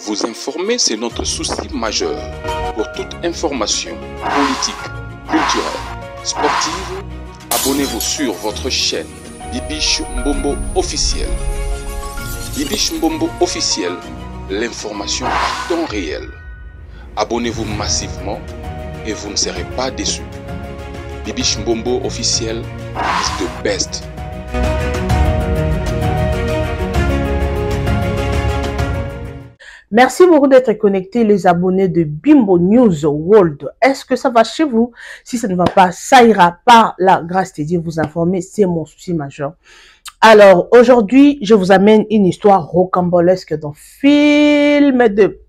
Vous informer, c'est notre souci majeur. Pour toute information politique, culturelle, sportive, abonnez-vous sur votre chaîne Bibiche Mbombo officiel. Bibiche Mbombo officiel, l'information à temps réel. Abonnez-vous massivement et vous ne serez pas déçus. Bibiche Mbombo officiel is the best. Merci beaucoup d'être connectés, les abonnés de Bimbo News World. Est-ce que ça va chez vous? Si ça ne va pas, ça ira. Par la grâce de Dieu, vous informer, c'est mon souci majeur. Alors, aujourd'hui, je vous amène une histoire rocambolesque d'un film de...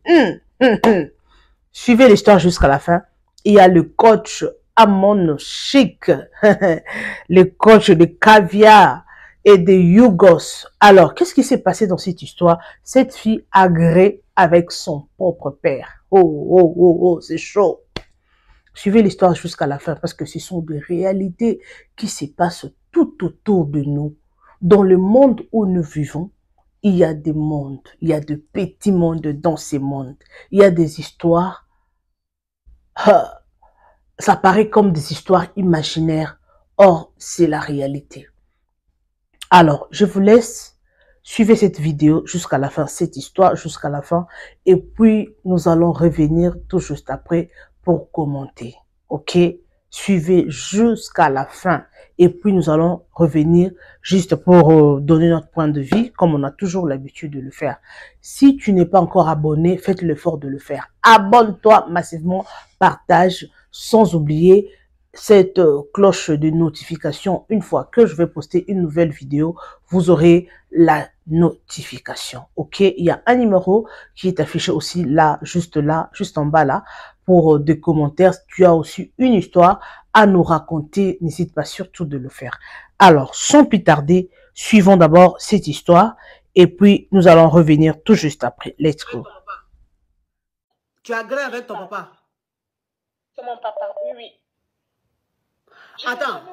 Suivez l'histoire jusqu'à la fin. Il y a le coach Amon Chic, le coach de caviar et de Yougos. Alors, qu'est-ce qui s'est passé dans cette histoire? Cette fille agrée avec son propre père. Oh, c'est chaud. Suivez l'histoire jusqu'à la fin parce que ce sont des réalités qui se passent tout autour de nous. Dans le monde où nous vivons, il y a des mondes, il y a de petits mondes dans ces mondes. Il y a des histoires, ça paraît comme des histoires imaginaires, or c'est la réalité. Alors, je vous laisse suivre cette vidéo jusqu'à la fin, cette histoire jusqu'à la fin, et puis nous allons revenir tout juste après pour commenter, ok? Suivez jusqu'à la fin, et puis nous allons revenir juste pour donner notre point de vue, comme on a toujours l'habitude de le faire. Si tu n'es pas encore abonné, faites l'effort de le faire. Abonne-toi massivement, partage, sans oublier cette cloche de notification. Une fois que je vais poster une nouvelle vidéo, vous aurez la notification. Ok, il y a un numéro qui est affiché aussi là, juste en bas là, pour des commentaires. Tu as aussi une histoire à nous raconter. N'hésite pas surtout de le faire. Alors, sans plus tarder, suivons d'abord cette histoire et puis nous allons revenir tout juste après. Let's go. Tu as gré avec ton papa? C'est mon papa, oui. Attends,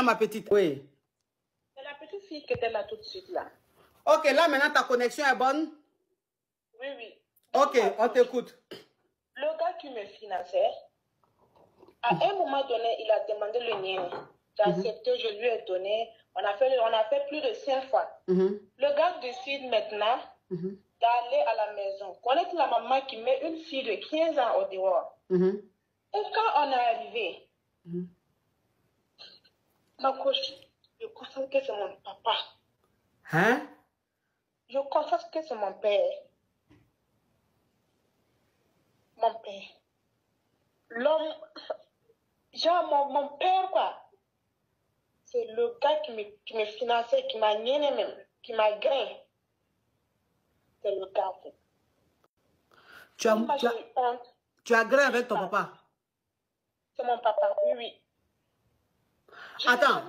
ma petite. Oui. C'est la petite fille qui était là tout de suite, là. Ok, là, maintenant, ta connexion est bonne? Oui. Ok, on t'écoute. Le gars qui me finançait, à un moment donné, il a demandé le mien. J'ai accepté, je lui ai donné. On a fait plus de 5 fois. Le gars décide maintenant d'aller à la maison. Connaître la maman qui met une fille de 15 ans au dehors. Et quand on est arrivé, ma coach, je constate que c'est mon papa. Hein? Je constate que c'est mon père. Mon père. L'homme, genre mon père, quoi. C'est le gars qui me finançait, qui m'a gagné même, qui m'a gré. C'est le gars, en fait. Tu as gré avec ton papa? C'est mon papa, oui. Attends,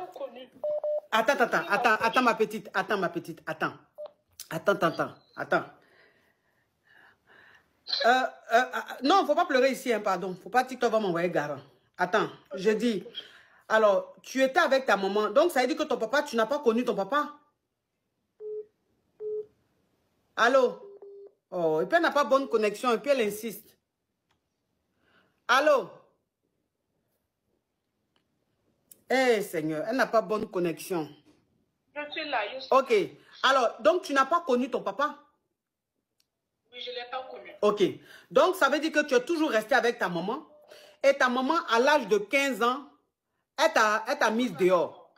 ma petite, attends. Non, faut pas pleurer ici, hein, pardon. Faut pas dire que tu vas m'envoyer garant. Attends, je dis, alors, tu étais avec ta maman, donc ça veut dire que ton papa, tu n'as pas connu ton papa? Allô? Oh, et puis elle n'a pas bonne connexion, et puis elle insiste. Allô? Eh, Seigneur, elle n'a pas bonne connexion. Je suis là, Ok. Alors, donc tu n'as pas connu ton papa? Oui, je ne l'ai pas connu. Ok. Donc, ça veut dire que tu es toujours resté avec ta maman. Et ta maman, à l'âge de 15 ans, elle t'a mise dehors.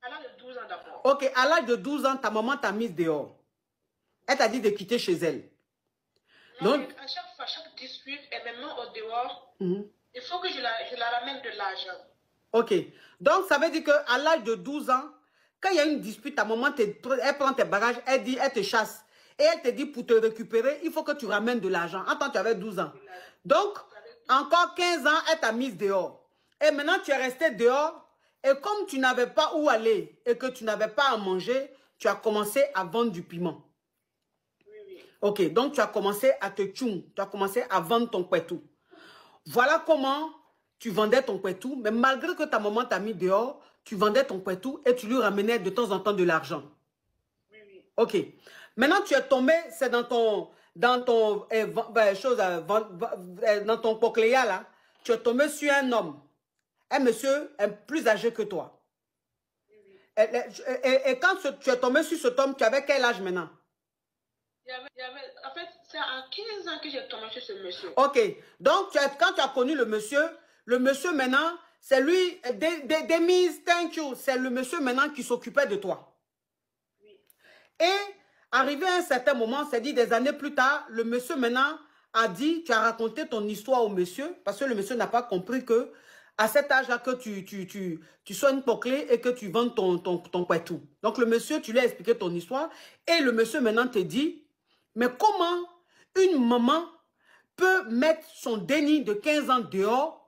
À l'âge de 12 ans d'abord. Ok. À l'âge de 12 ans, ta maman t'a mise dehors. Elle t'a dit de quitter chez elle. Non, donc, à chaque fois, chaque dispute, elle me met au dehors. Il faut que je la ramène de l'argent. Ok. Donc, ça veut dire qu'à l'âge de 12 ans, quand il y a une dispute, ta maman, elle prend tes bagages, elle te chasse. Et elle te dit, pour te récupérer, il faut que tu ramènes de l'argent. Attends, tu avais 12 ans. Donc, encore 15 ans, elle t'a mise dehors. Et maintenant, tu es resté dehors. Et comme tu n'avais pas où aller et que tu n'avais pas à manger, tu as commencé à vendre du piment. Oui. Ok, donc tu as commencé à te tchoum. Tu as commencé à vendre ton kwetou. Voilà comment tu vendais ton kwetou. Mais malgré que ta maman t'a mis dehors, tu vendais ton kwetou et tu lui ramenais de temps en temps de l'argent. Oui. Ok. Maintenant, tu es tombé, c'est dans ton dans ton cochléa, là. Tu es tombé sur un homme, un monsieur plus âgé que toi. Et quand tu es tombé sur cet homme, tu avais quel âge maintenant? En fait, c'est à 15 ans que j'ai tombé sur ce monsieur. Ok. Donc, quand tu as connu le monsieur maintenant, c'est lui, Demise, thank you, c'est le monsieur maintenant qui s'occupait de toi. Oui. Et arrivé à un certain moment, c'est dit des années plus tard, le monsieur maintenant a dit, tu as raconté ton histoire au monsieur, parce que le monsieur n'a pas compris que à cet âge-là que tu sois une poclée et que tu vendes ton pétou. Donc le monsieur, tu lui as expliqué ton histoire et le monsieur maintenant te dit, mais comment une maman peut mettre son déni de 15 ans dehors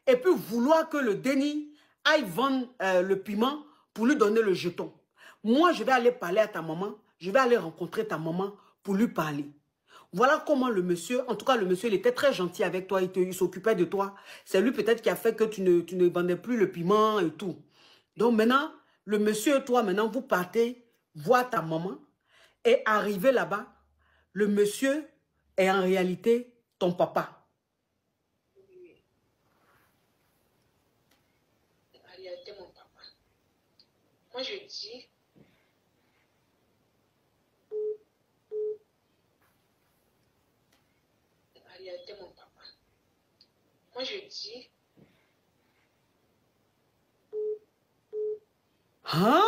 et puis vouloir que le déni aille vendre le piment pour lui donner le jeton? Moi, je vais aller parler à ta maman, je vais aller rencontrer ta maman pour lui parler. Voilà comment le monsieur, en tout cas le monsieur, il était très gentil avec toi, il s'occupait de toi. C'est lui peut-être qui a fait que tu ne vendais plus le piment et tout. Donc maintenant, le monsieur et toi, maintenant, vous partez voir ta maman et arrivé là-bas, le monsieur est en réalité ton papa. Oui. En réalité, mon papa. Moi, je dis... mon papa. Moi, je dis... Hein?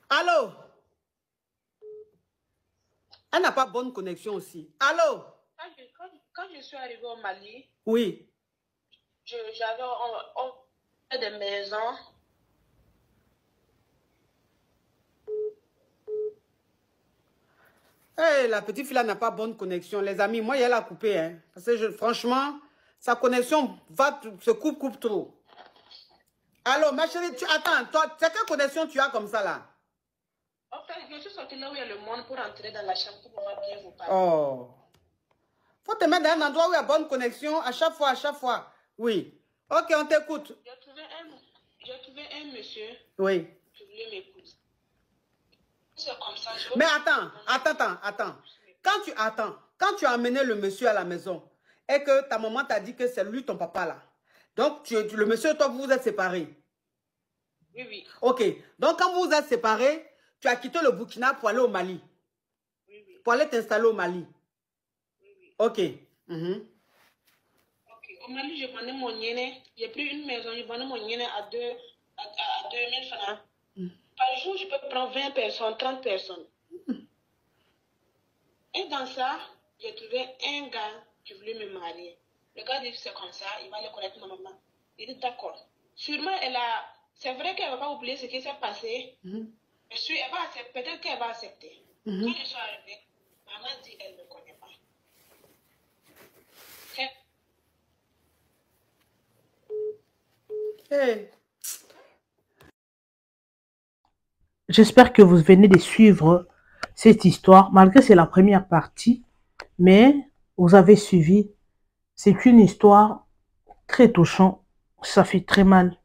Allô? Elle n'a pas bonne connexion aussi. Allô? Quand je suis arrivée au Mali... Oui. J'avais des maisons... Hey, la petite fille n'a pas bonne connexion. Les amis, moi, elle a coupé. Hein, parce que franchement, sa connexion se coupe trop. Alors, ma chérie, attends, toi, c'est quelle connexion tu as comme ça là? En fait, je suis sortie là où il y a le monde pour entrer dans la chambre pour pouvoir bien vous parler. Oh. Faut te mettre dans un endroit où il y a bonne connexion à chaque fois. Oui. Ok, on t'écoute. J'ai trouvé un monsieur. Oui. Je voulais m'épouser. C'est comme ça. Mais attends. Quand tu as amené le monsieur à la maison et que ta maman t'a dit que c'est lui ton papa là, donc le monsieur et toi vous vous êtes séparés. Oui, oui. Ok. Donc quand vous vous êtes séparés, tu as quitté le Burkina pour aller au Mali. Oui, oui. Pour aller t'installer au Mali. Oui, oui. Ok. Ok. Au Mali, je vendais mon yéné. J'ai pris une maison, je vendais mon yéné à 2000 francs. Par jour, je peux prendre 20 personnes, 30 personnes. Et dans ça, j'ai trouvé un gars qui voulait me marier. Le gars dit c'est comme ça, il va aller connaître ma maman. Il dit d'accord. Sûrement, c'est vrai qu'elle ne va pas oublier ce qui s'est passé. Peut-être qu'elle va accepter. Quand je suis arrivée, maman dit qu'elle ne me connaît pas. Hey. J'espère que vous venez de suivre cette histoire, malgré que c'est la première partie, mais vous avez suivi. C'est une histoire très touchante, ça fait très mal.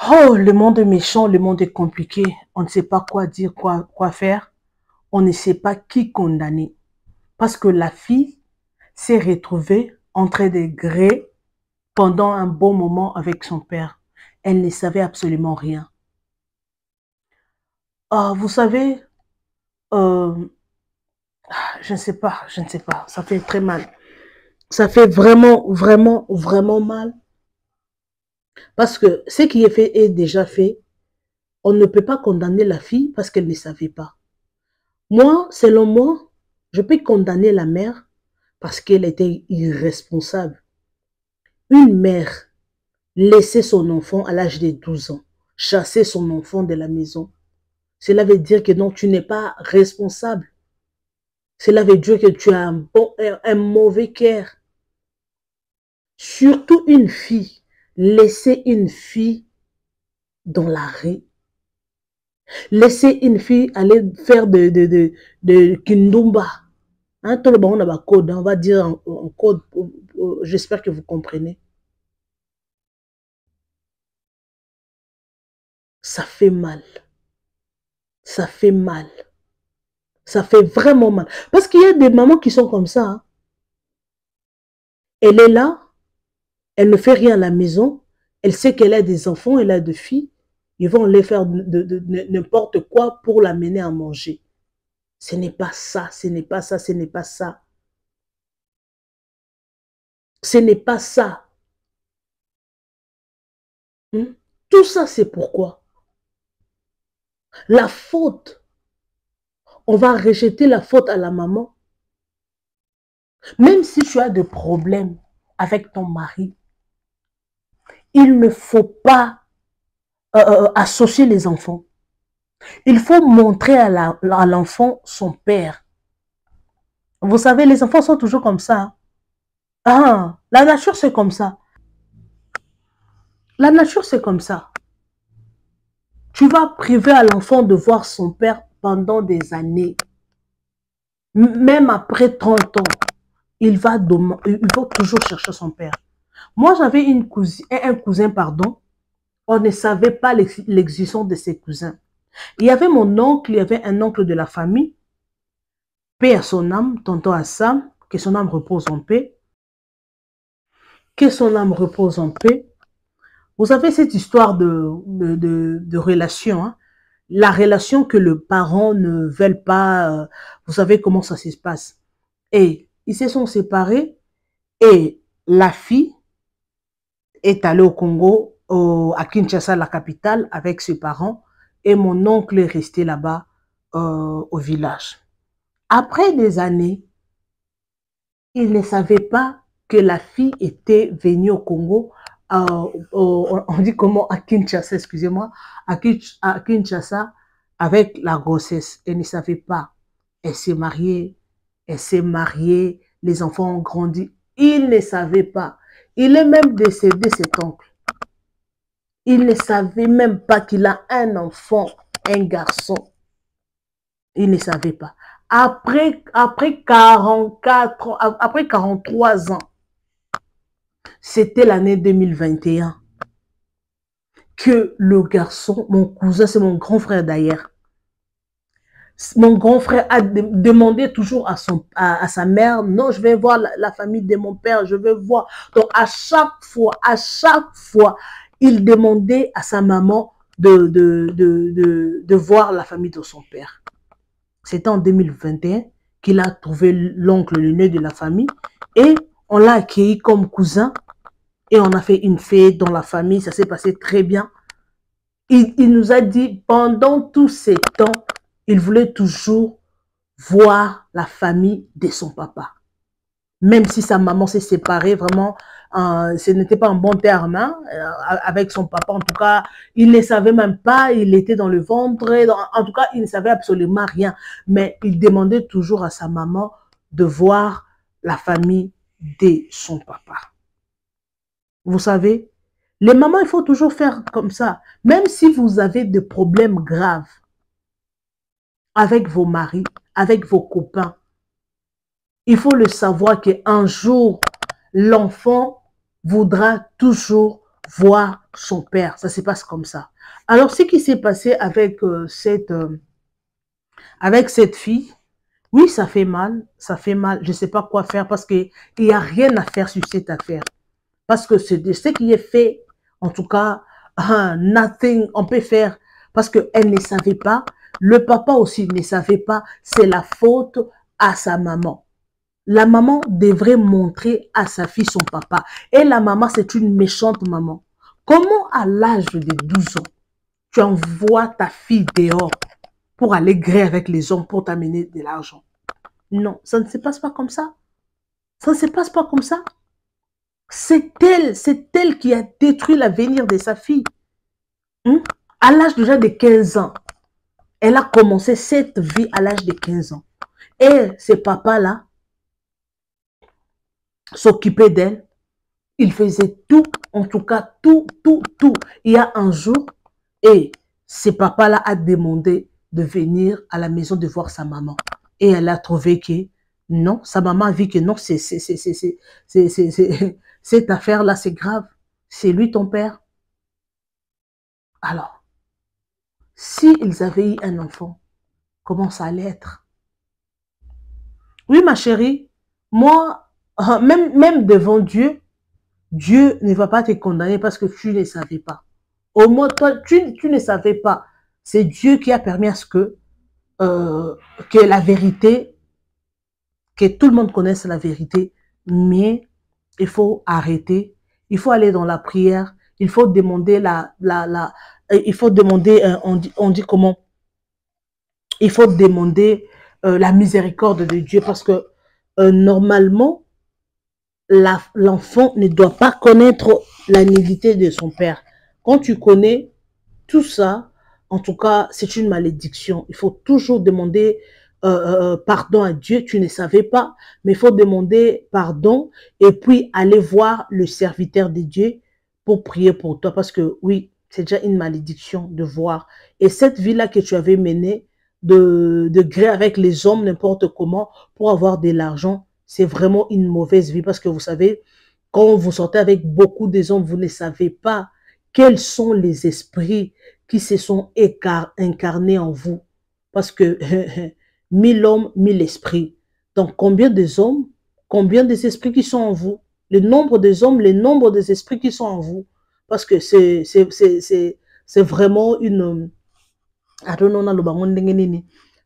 Oh, le monde est méchant, le monde est compliqué, on ne sait pas quoi dire, quoi faire, on ne sait pas qui condamner. Parce que la fille s'est retrouvée en train de gré pendant un bon moment avec son père. Elle ne savait absolument rien. Vous savez, je ne sais pas, ça fait très mal. Ça fait vraiment mal. Parce que ce qui est fait est déjà fait. On ne peut pas condamner la fille parce qu'elle ne savait pas. Moi, selon moi, je peux condamner la mère parce qu'elle était irresponsable. Une mère laisser son enfant à l'âge de 12 ans, chasser son enfant de la maison, cela veut dire que non, tu n'es pas responsable. Cela veut dire que tu as un mauvais cœur. Surtout une fille. Laisser une fille dans la rue. Laisser une fille aller faire de kindumba. Hein, tout le monde a un code. On va dire en code. J'espère que vous comprenez. ça fait mal. Ça fait mal. Ça fait vraiment mal. Parce qu'il y a des mamans qui sont comme ça. Hein. Elle est là, elle ne fait rien à la maison, elle sait qu'elle a des enfants, elle a des filles, ils vont les faire de n'importe quoi pour l'amener à manger. Ce n'est pas ça, ce n'est pas ça, ce n'est pas ça. Ce n'est pas ça. Tout ça, c'est pourquoi la faute, on va rejeter la faute à la maman. Même si tu as des problèmes avec ton mari, il ne faut pas associer les enfants. Il faut montrer à l'enfant son père. Vous savez, les enfants sont toujours comme ça. Ah, la nature, c'est comme ça. La nature, c'est comme ça. Tu vas priver à l'enfant de voir son père pendant des années. Même après 30 ans, il va toujours chercher son père. Moi, j'avais un cousin, pardon. On ne savait pas l'existence de ses cousins. Il y avait mon oncle, il y avait un oncle de la famille. Paix à son âme, tonton Assam, que son âme repose en paix. Que son âme repose en paix. Vous savez cette histoire de relation, hein? La relation que le parent ne veut pas, vous savez comment ça se passe. Et ils se sont séparés et la fille est allée au Congo, à Kinshasa, la capitale, avec ses parents, et mon oncle est resté là-bas au village. Après des années, il ne savait pas que la fille était venue au Congo, on dit comment, à Kinshasa, excusez-moi, à Kinshasa, avec la grossesse. Elle ne savait pas. Elle s'est mariée, les enfants ont grandi. Il ne savait pas. Il est même décédé, cet oncle. Il ne savait même pas qu'il a un enfant, un garçon. Il ne savait pas. Après 43 ans, c'était l'année 2021, que le garçon, mon cousin, c'est mon grand frère d'ailleurs, mon grand frère a demandé toujours à sa mère, non, je vais voir la famille de mon père, je vais voir. Donc à chaque fois, il demandait à sa maman de voir la famille de son père. C'était en 2021 qu'il a trouvé l'oncle, le nez de la famille, et on l'a accueilli comme cousin, et on a fait une fête dans la famille, ça s'est passé très bien. Il nous a dit, pendant tous ces temps, il voulait toujours voir la famille de son papa. Même si sa maman s'est séparée, vraiment, ce n'était pas un bon terme, hein, avec son papa. En tout cas, il ne savait même pas, il était dans le ventre. En tout cas, il ne savait absolument rien. Mais il demandait toujours à sa maman de voir la famille de son papa. Vous savez, les mamans, il faut toujours faire comme ça. Même si vous avez des problèmes graves avec vos maris, avec vos copains, il faut le savoir qu'un jour, l'enfant voudra toujours voir son père. Ça se passe comme ça. Alors, ce qui s'est passé avec cette fille, oui, ça fait mal, je ne sais pas quoi faire parce qu'il n'y a rien à faire sur cette affaire. Parce que c'est ce qui est fait, en tout cas, nothing on peut faire parce qu'elle ne savait pas. Le papa aussi ne savait pas. C'est la faute à sa maman. La maman devrait montrer à sa fille son papa. Et la maman, c'est une méchante maman. Comment à l'âge de 12 ans, tu envoies ta fille dehors pour aller gréer avec les hommes pour t'amener de l'argent? Non, ça ne se passe pas comme ça. Ça ne se passe pas comme ça. C'est elle qui a détruit l'avenir de sa fille. À l'âge déjà de 15 ans, elle a commencé cette vie à l'âge de 15 ans. Et ce papa-là s'occupait d'elle. Il faisait tout, en tout cas tout. Il y a un jour, et ce papa-là a demandé de venir à la maison de voir sa maman. Et elle a trouvé que non, sa maman a vu que non, cette affaire-là, c'est grave. C'est lui ton père. Alors, s'ils avaient eu un enfant, comment ça allait être? Oui, ma chérie, moi, même devant Dieu, Dieu ne va pas te condamner parce que tu ne savais pas. Au moins, toi, tu ne savais pas. C'est Dieu qui a permis à ce que la vérité, que tout le monde connaisse la vérité, mais il faut arrêter, il faut aller dans la prière, il faut demander il faut demander, on dit comment? Il faut demander la miséricorde de Dieu parce que normalement, l'enfant ne doit pas connaître la nudité de son père. Quand tu connais tout ça, en tout cas, c'est une malédiction. Il faut toujours demander pardon à Dieu. Tu ne savais pas, mais il faut demander pardon et puis aller voir le serviteur de Dieu pour prier pour toi. Parce que oui, c'est déjà une malédiction de voir. Et cette vie-là que tu avais menée, de gré avec les hommes, n'importe comment, pour avoir de l'argent, c'est vraiment une mauvaise vie. Parce que vous savez, quand vous sortez avec beaucoup des hommes, vous ne savez pas quels sont les esprits qui se sont incarnés en vous. Parce que 1000 hommes, 1000 esprits. Donc, combien des hommes, combien des esprits qui sont en vous? Le nombre des hommes, le nombre des esprits qui sont en vous. Parce que c'est vraiment une...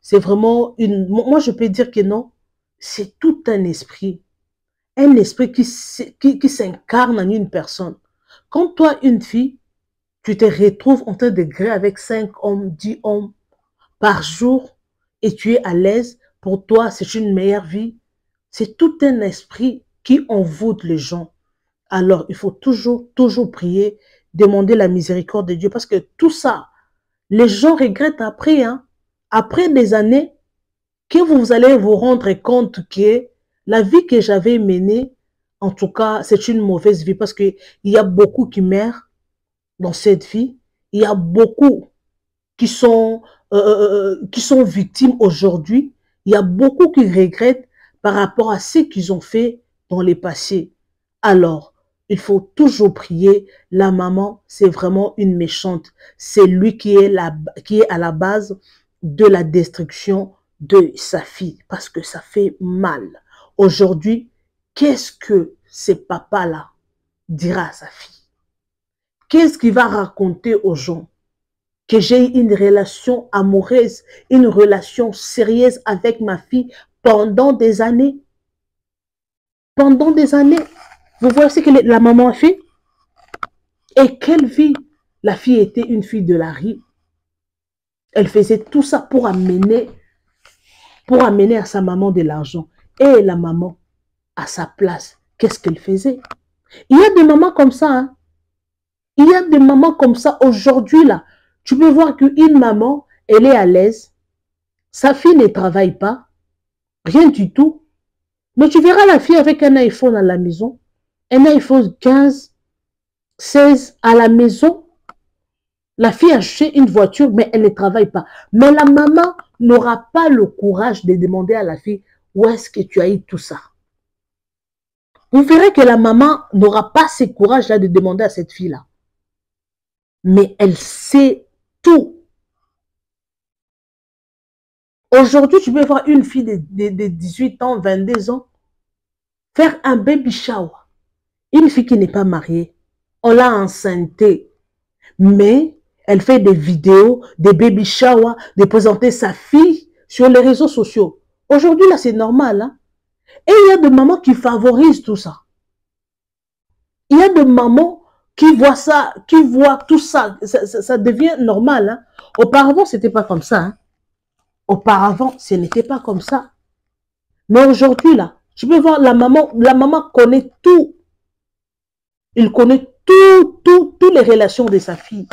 C'est vraiment une... Moi, je peux dire que non. C'est tout un esprit. Un esprit qui s'incarne en une personne. Quand toi, une fille, tu te retrouves en train de gré avec 5 hommes, 10 hommes par jour et tu es à l'aise, pour toi, c'est une meilleure vie. C'est tout un esprit qui envoûte les gens. Alors, il faut toujours prier, demander la miséricorde de Dieu parce que tout ça, les gens regrettent après, hein, après des années, que vous allez vous rendre compte que la vie que j'avais menée, en tout cas, c'est une mauvaise vie parce qu'il y a beaucoup qui meurent dans cette vie. Il y a beaucoup qui sont victimes aujourd'hui. Il y a beaucoup qui regrettent par rapport à ce qu'ils ont fait dans le passé. Alors, il faut toujours prier. La maman, c'est vraiment une méchante. C'est lui qui est à la base de la destruction de sa fille parce que ça fait mal. Aujourd'hui, qu'est-ce que ce papa-là dira à sa fille? Qu'est-ce qu'il va raconter aux gens? Que j'ai une relation amoureuse, une relation sérieuse avec ma fille pendant des années. Pendant des années. Vous voyez ce que la maman a fait? Et quelle vie? La fille était une fille de la rue. Elle faisait tout ça pour amener à sa maman de l'argent. Et la maman, à sa place, qu'est-ce qu'elle faisait? Il y a des mamans comme ça, hein? Il y a des mamans comme ça aujourd'hui, là. Tu peux voir qu'une maman, elle est à l'aise. Sa fille ne travaille pas. Rien du tout. Mais tu verras la fille avec un iPhone à la maison. Un iPhone 15, 16 à la maison. La fille a acheté une voiture, mais elle ne travaille pas. Mais la maman n'aura pas le courage de demander à la fille où est-ce que tu as eu tout ça. Vous verrez que la maman n'aura pas ce courage-là de demander à cette fille-là. Mais elle sait tout. Aujourd'hui, tu peux voir une fille de 18 ans, 22 ans, faire un baby shower. Une fille qui n'est pas mariée. On l'a enceinté. Mais elle fait des vidéos, des baby showers, de présenter sa fille sur les réseaux sociaux. Aujourd'hui, là, c'est normal. Hein? Et il y a des mamans qui favorisent tout ça. Il y a des mamans qui voient ça, qui voient tout ça. Ça devient normal. Hein? Auparavant, ce n'était pas comme ça. Hein? Auparavant, ce n'était pas comme ça. Mais aujourd'hui, là, tu peux voir la maman connaît tout. Il connaît toutes les relations de sa fille.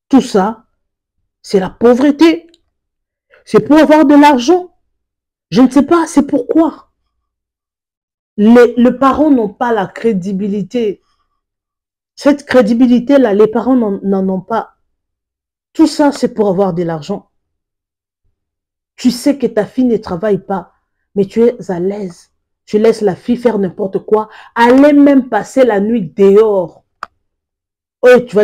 Tout ça, c'est la pauvreté. C'est pour avoir de l'argent. Je ne sais pas, c'est pourquoi. Les parents n'ont pas la crédibilité. Cette crédibilité-là, les parents n'en ont pas. Tout ça, c'est pour avoir de l'argent. Tu sais que ta fille ne travaille pas, mais tu es à l'aise. Tu laisses la fille faire n'importe quoi. Aller même passer la nuit dehors. Et tu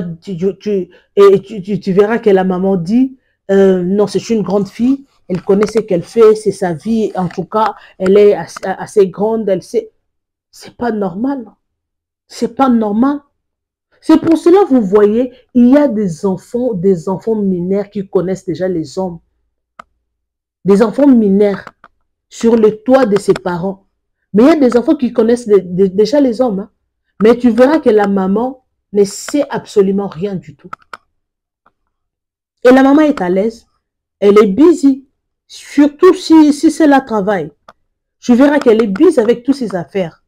verras que la maman dit, non, c'est une grande fille, elle connaît ce qu'elle fait, c'est sa vie, en tout cas, elle est assez grande, elle sait. C'est pas normal. C'est pas normal. C'est pour cela, vous voyez, il y a des enfants mineurs qui connaissent déjà les hommes. Des enfants mineurs sur le toit de ses parents. Mais il y a des enfants qui connaissent déjà les hommes. Hein. Mais tu verras que la maman ne sait absolument rien du tout. Et la maman est à l'aise. Elle est busy. Surtout si c'est la travail. Tu verras qu'elle est busy avec toutes ses affaires.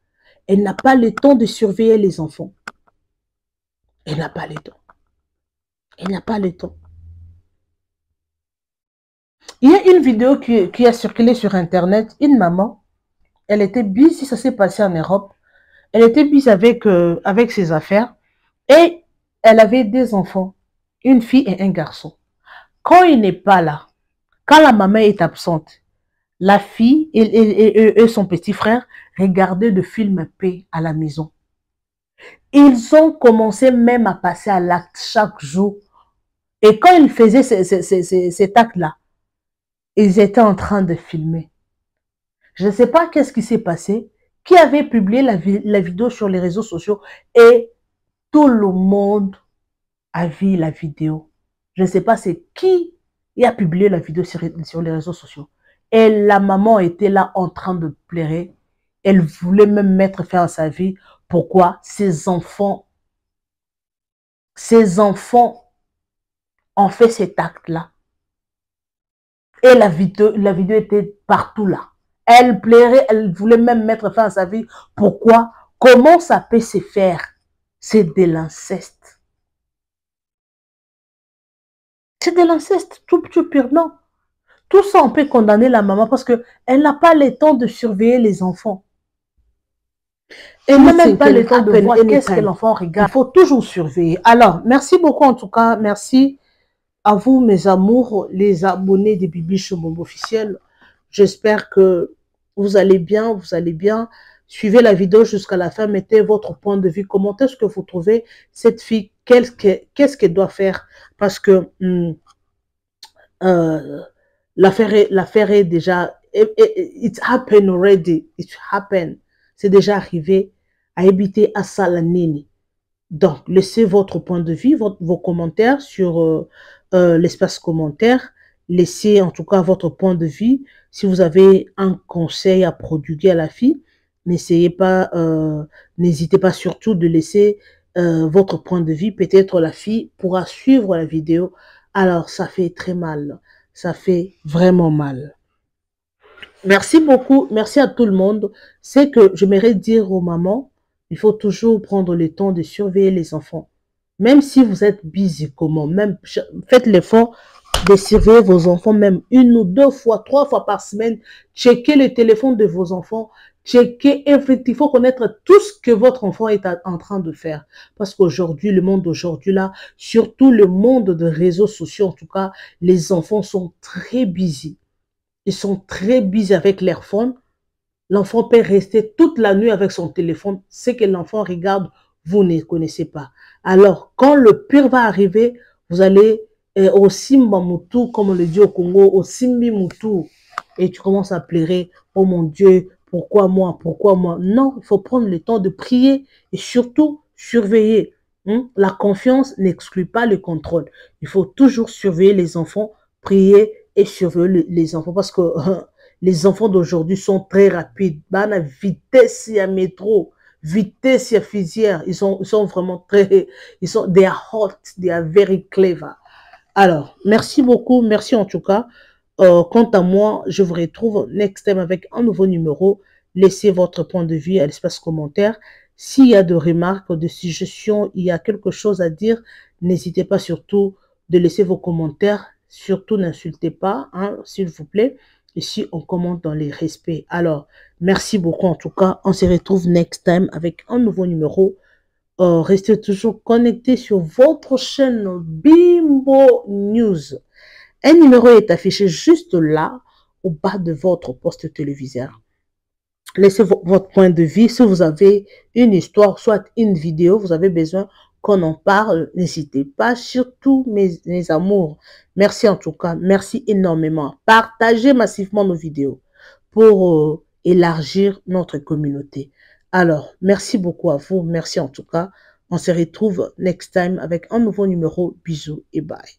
Elle n'a pas le temps de surveiller les enfants. Elle n'a pas le temps. Elle n'a pas le temps. Il y a une vidéo qui a circulé sur Internet. Une maman, elle était busy, ça s'est passé en Europe. Elle était busy avec ses affaires. Et elle avait deux enfants, une fille et un garçon. Quand il n'est pas là, quand la maman est absente, la fille et son petit frère regardaient de films P à la maison. Ils ont commencé même à passer à l'acte chaque jour. Et quand ils faisaient cet acte-là, ils étaient en train de filmer. Je ne sais pas qu'est-ce qui s'est passé, qui avait publié la vidéo sur les réseaux sociaux et tout le monde a vu la vidéo. Je ne sais pas c'est qui a publié la vidéo sur les réseaux sociaux. Et la maman était là en train de pleurer. Elle voulait même mettre fin à sa vie. Pourquoi? Ses enfants ont fait cet acte-là. Et la vidéo était partout là. Elle pleurait, elle voulait même mettre fin à sa vie. Pourquoi? Comment ça peut se faire? C'est de l'inceste. C'est de l'inceste, tout pur, non. Tout ça, on peut condamner la maman parce qu'elle n'a pas le temps de surveiller les enfants. Elle n'a même pas le temps de voir qu'est-ce que l'enfant regarde. Il faut toujours surveiller. Alors, merci beaucoup en tout cas. Merci à vous, mes amours, les abonnés de Bibi Chombombo officiel. J'espère que vous allez bien, Suivez la vidéo jusqu'à la fin, mettez votre point de vue. Comment est-ce que vous trouvez cette fille? Qu'est-ce qu'elle doit faire? Parce que l'affaire est déjà... It happened already. It happened. C'est déjà arrivé à habiter à Salanini. Donc, laissez votre point de vue, vos commentaires sur l'espace commentaire. Laissez en tout cas votre point de vue. Si vous avez un conseil à prodiguer à la fille, n'hésitez pas surtout de laisser votre point de vue. Peut-être la fille pourra suivre la vidéo. Alors, ça fait très mal. Ça fait vraiment mal. Merci beaucoup. Merci à tout le monde. C'est que j'aimerais dire aux mamans, il faut toujours prendre le temps de surveiller les enfants. Même si vous êtes busy, même faites l'effort de surveiller vos enfants, même 1 ou 2 fois, 3 fois par semaine. Checkez le téléphone de vos enfants. Checkez everything. Il faut connaître tout ce que votre enfant est en train de faire. Parce qu'aujourd'hui, le monde d'aujourd'hui là, surtout le monde des réseaux sociaux, en tout cas, les enfants sont très busy. Ils sont très busy avec leur phone. L'enfant peut rester toute la nuit avec son téléphone. Ce que l'enfant regarde, vous ne connaissez pas. Alors, quand le pire va arriver, vous allez au Simba Moutou, comme on le dit au Congo, au Simbi Moutou. Et tu commences à pleurer. Oh mon Dieu, pourquoi moi? Pourquoi moi? Non, il faut prendre le temps de prier et surtout surveiller. La confiance n'exclut pas le contrôle. Il faut toujours surveiller les enfants, prier et surveiller les enfants parce que les enfants d'aujourd'hui sont très rapides. La vitesse, il y a métro, vitesse, il y a fusillère. Ils sont vraiment très... They are hot, they are very clever. Alors, merci beaucoup, merci en tout cas. Quant à moi, je vous retrouve next time avec un nouveau numéro. Laissez votre point de vue à l'espace commentaire. S'il y a de remarques, de suggestions, il y a quelque chose à dire, n'hésitez pas surtout de laisser vos commentaires. Surtout, n'insultez pas, s'il vous plaît. Ici, on commente dans les respects. Alors, merci beaucoup en tout cas. On se retrouve next time avec un nouveau numéro. Restez toujours connectés sur votre chaîne Bimbo News. Un numéro est affiché juste là, au bas de votre poste téléviseur. Laissez votre point de vue. Si vous avez une histoire, soit une vidéo, vous avez besoin qu'on en parle. N'hésitez pas, surtout mes amours. Merci en tout cas, merci énormément. Partagez massivement nos vidéos pour élargir notre communauté. Alors, merci beaucoup à vous. Merci en tout cas. On se retrouve next time avec un nouveau numéro. Bisous et bye.